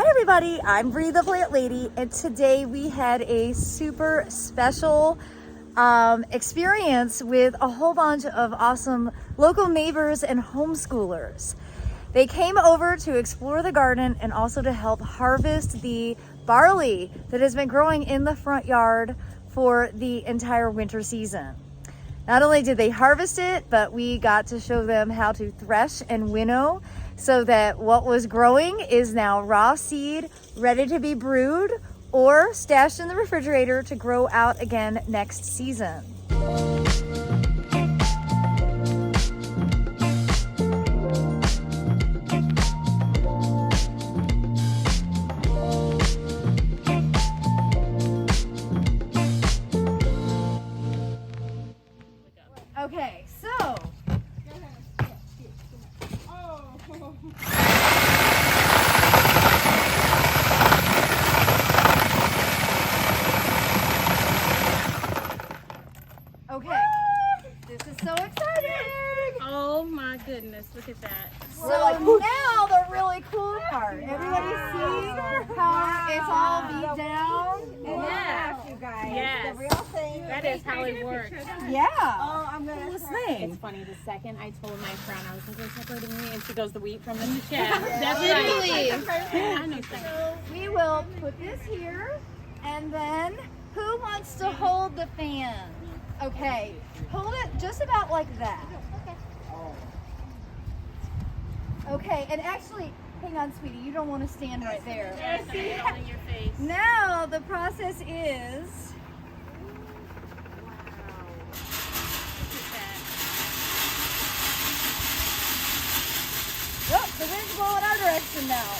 Hi everybody, I'm Bree the Plant Lady, and today we had a super special experience with a whole bunch of awesome local neighbors and homeschoolers. They came over to explore the garden and also to help harvest the barley that has been growing in the front yard for the entire winter season. Not only did they harvest it, but we got to show them how to thresh and winnow so that what was growing is now raw seed, ready to be brewed or stashed in the refrigerator to grow out again next season. Okay, so okay, this is so exciting. Oh my goodness, look at that. So now the really cool part. Everybody see how it's all beat down? Yeah. You guys. Yes. The real thing. That is how it works. Yeah. Oh, I'm gonna. Coolest thing. It's funny, the second I told my friend, I was like, they're separating me, and she goes, the wheat from the chaff. Yeah. That's Literally. right. I know something. So we will put this here, and then who wants to hold the fan? Okay, hold it just about like that. Okay, and actually, hang on, sweetie, you don't want to stand right there. Yes, I get all in your face. Now the process is, oh, the wind's blowing our direction now.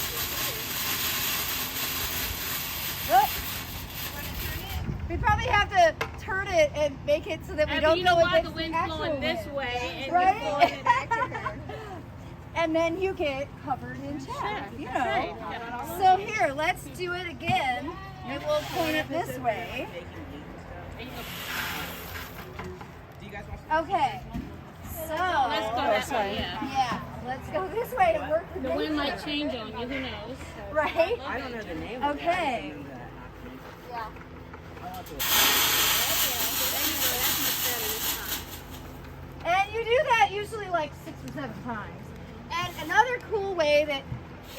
Oh. We probably have to turn it and make it so that we And don't you know go why against the wind's actual blowing this wind. way and Right? you're blowing it after. And then you get covered in chaff, you know. Right. Got it all So here, let's do it again. And we'll point it this way. Okay. So Let's go that way, yeah. yeah, let's go this way to work the The wind might change on you, who knows? right? I don't know the name. Okay. Yeah. And you do that usually like 6 or 7 times. And another cool way that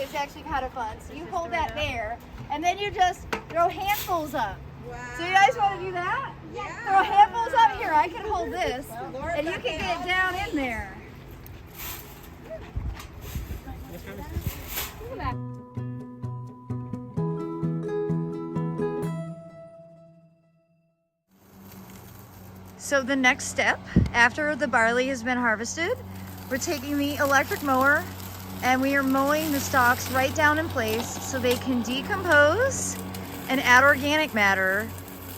is actually kind of fun. So you hold that there, and then you just throw handfuls up. Wow. So you guys want to do that? Yeah. Throw handfuls up here. I can hold this, and you can get down in there. So the next step, after the barley has been harvested, we're taking the electric mower and we are mowing the stalks right down in place so they can decompose and add organic matter,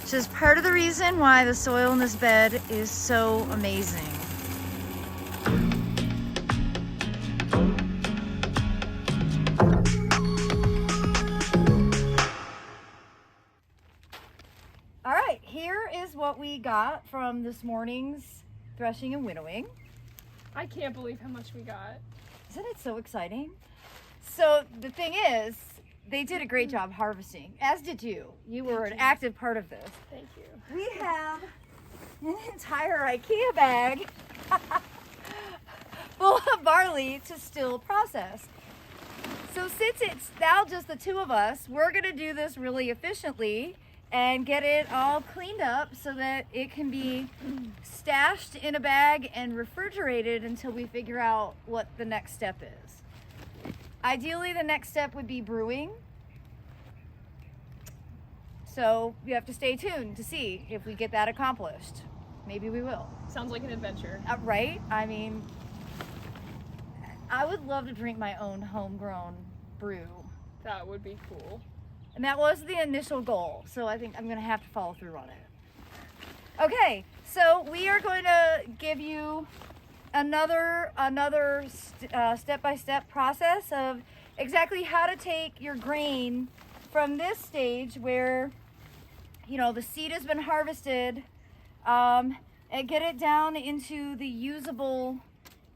which is part of the reason why the soil in this bed is so amazing. All right, here is what we got from this morning's threshing and winnowing. I can't believe how much we got. Isn't it so exciting? So the thing is, they did a great job harvesting, as did you. You were an active part of this. Thank you. We have an entire IKEA bag full of barley to still process. So since it's now just the two of us, we're gonna do this really efficiently and get it all cleaned up so that it can be stashed in a bag and refrigerated until we figure out what the next step is. Ideally, the next step would be brewing. So you have to stay tuned to see if we get that accomplished. Maybe we will. Sounds like an adventure. Right? I mean, I would love to drink my own homegrown brew. That would be cool. And that was the initial goal. So I think I'm going to have to follow through on it. Okay, so we are going to give you another step-by-step process of exactly how to take your grain from this stage where, you know, the seed has been harvested, and get it down into the usable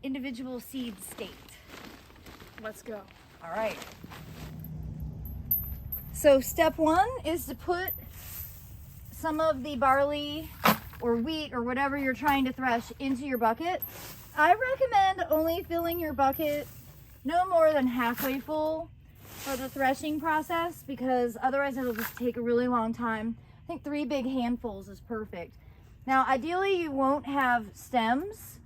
individual seed state. Let's go. All right. So step one is to put some of the barley or wheat or whatever you're trying to thresh into your bucket. I recommend only filling your bucket no more than halfway full for the threshing process, because otherwise it'll just take a really long time. I think 3 big handfuls is perfect. Now, ideally you won't have stems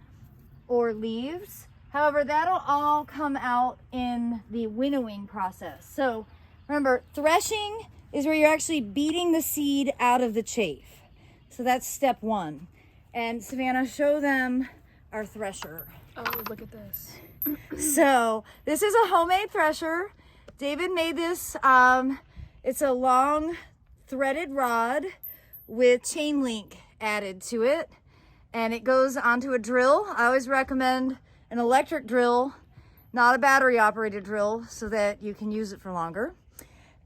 or leaves. However, that'll all come out in the winnowing process. So remember, threshing is where you're actually beating the seed out of the chaff. So that's step one. And Savannah, show them our thresher. Oh, look at this. So this is a homemade thresher. David made this. It's a long threaded rod with chain link added to it, and it goes onto a drill. I always recommend an electric drill, not a battery operated drill, so that you can use it for longer.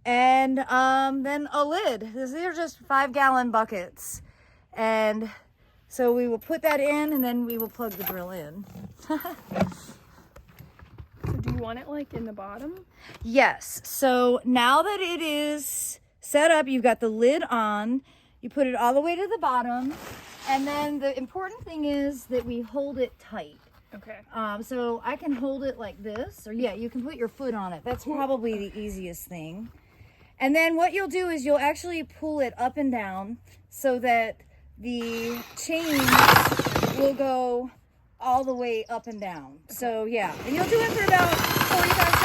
And then a lid. These are just 5-gallon buckets. And so we will put that in, and then we will plug the drill in. So do you want it like in the bottom? Yes. So now that it is set up, you've got the lid on, you put it all the way to the bottom, and then the important thing is that we hold it tight. Okay. So I can hold it like this, or yeah, you can put your foot on it. That's probably the easiest thing. And then what you'll do is you'll actually pull it up and down so that the chains will go all the way up and down. So yeah, and you'll do it for about 45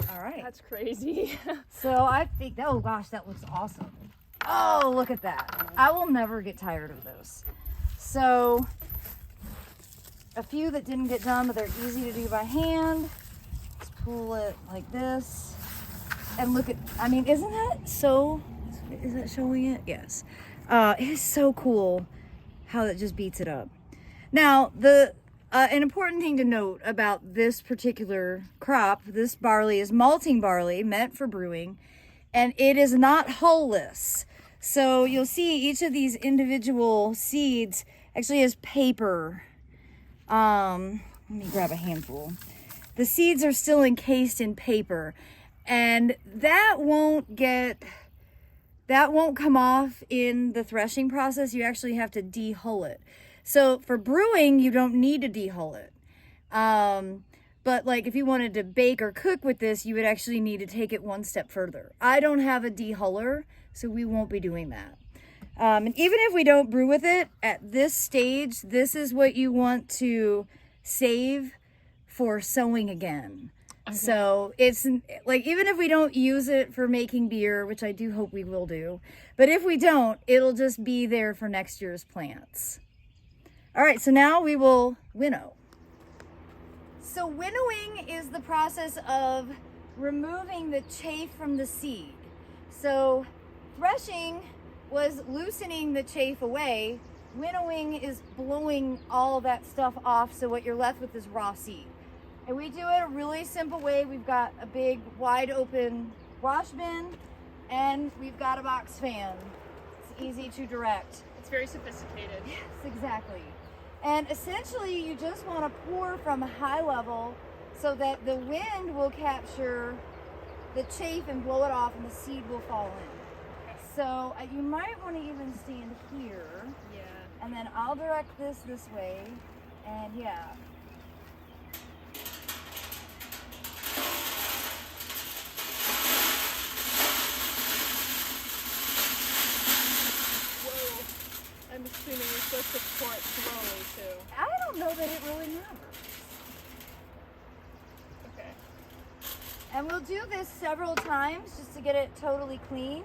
seconds. All right. That's crazy. So I think, oh gosh, that looks awesome. Oh, look at that. I will never get tired of those. So a few that didn't get done, but they're easy to do by hand. Just pull it like this. And look at, I mean, isn't that so, is that showing it? Yes. It is so cool how it just beats it up. Now, an important thing to note about this particular crop, this barley is malting barley meant for brewing, and it is not hull-less. So you'll see each of these individual seeds actually has paper. Let me grab a handful. The seeds are still encased in paper, and that won't come off in the threshing process. You actually have to de-hull it. So for brewing, you don't need to de-hull it. But like if you wanted to bake or cook with this, you would actually need to take it one step further. I don't have a de-huller, so we won't be doing that. And even if we don't brew with it, at this stage, this is what you want to save for sowing again. Okay. So it's like, even if we don't use it for making beer, which I do hope we will do, but if we don't, it'll just be there for next year's plants. All right, so now we will winnow. So winnowing is the process of removing the chaff from the seed. So threshing was loosening the chaff away. Winnowing is blowing all that stuff off, so what you're left with is raw seed. And we do it a really simple way. We've got a big wide open wash bin, and we've got a box fan. It's easy to direct. It's very sophisticated. Yes, exactly. And essentially you just want to pour from a high level so that the wind will capture the chaff and blow it off, and the seed will fall in. Okay. So you might want to even stand here. Yeah. And then I'll direct this way, and yeah. I'm assuming you're supposed to pour it slowly too. I don't know that it really matters. Okay. And we'll do this several times just to get it totally clean.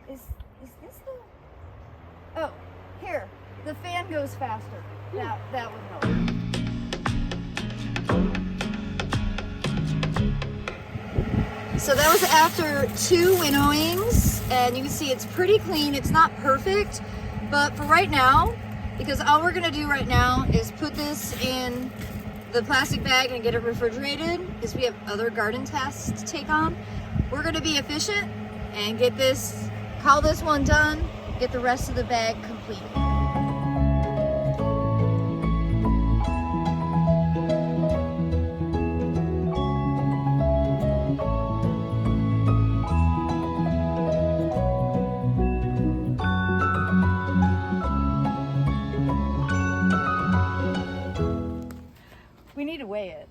Is this the... Oh, here. The fan goes faster. That would help. So that was after 2 winnowings, and you can see it's pretty clean. It's not perfect, but for right now, because all we're gonna do right now is put this in the plastic bag and get it refrigerated, because we have other garden tasks to take on. We're gonna be efficient and call this one done, get the rest of the bag completed. We need to weigh it.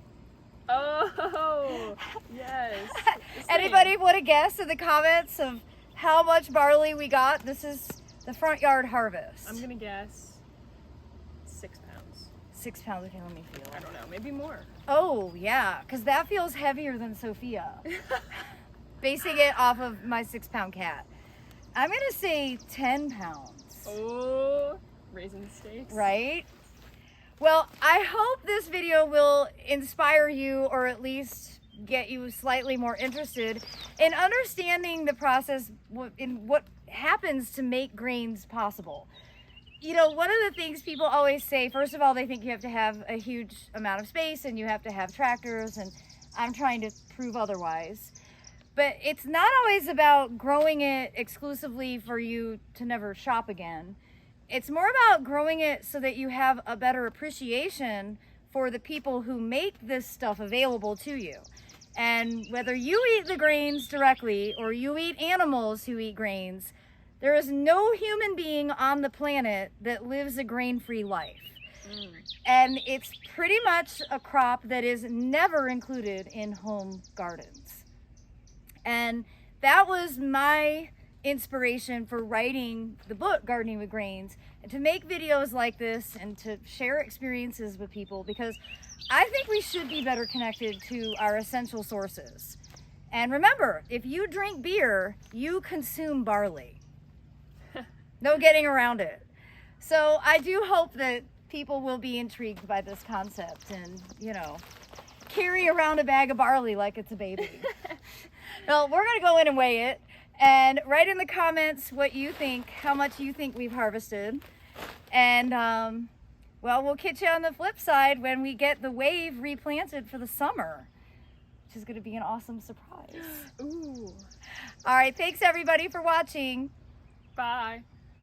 Oh, yes. Anybody want to guess in the comments of how much barley we got? This is the front yard harvest. I'm gonna guess 6 pounds. 6 pounds. Okay, let me feel. I don't know, maybe more. Oh yeah, because that feels heavier than Sophia. Basing it off of my 6-pound cat. I'm gonna say 10 pounds. Oh, raising the stakes. Right? Well, I hope this video will inspire you, or at least get you slightly more interested in understanding the process in what happens to make grains possible. You know, one of the things people always say, first of all, they think you have to have a huge amount of space and you have to have tractors, and I'm trying to prove otherwise. But it's not always about growing it exclusively for you to never shop again. It's more about growing it so that you have a better appreciation for the people who make this stuff available to you. And whether you eat the grains directly or you eat animals who eat grains, there is no human being on the planet that lives a grain-free life. And it's pretty much a crop that is never included in home gardens. And that was my inspiration for writing the book Gardening with Grains, and to make videos like this and to share experiences with people, because I think we should be better connected to our essential sources. And remember, if you drink beer, you consume barley. No getting around it. So I do hope that people will be intrigued by this concept and, you know, carry around a bag of barley like it's a baby. Well, we're going to go in and weigh it, and write in the comments what you think, how much you think we've harvested. And, well, we'll catch you on the flip side when we get the wave replanted for the summer, which is going to be an awesome surprise. Ooh. All right, thanks everybody for watching. Bye.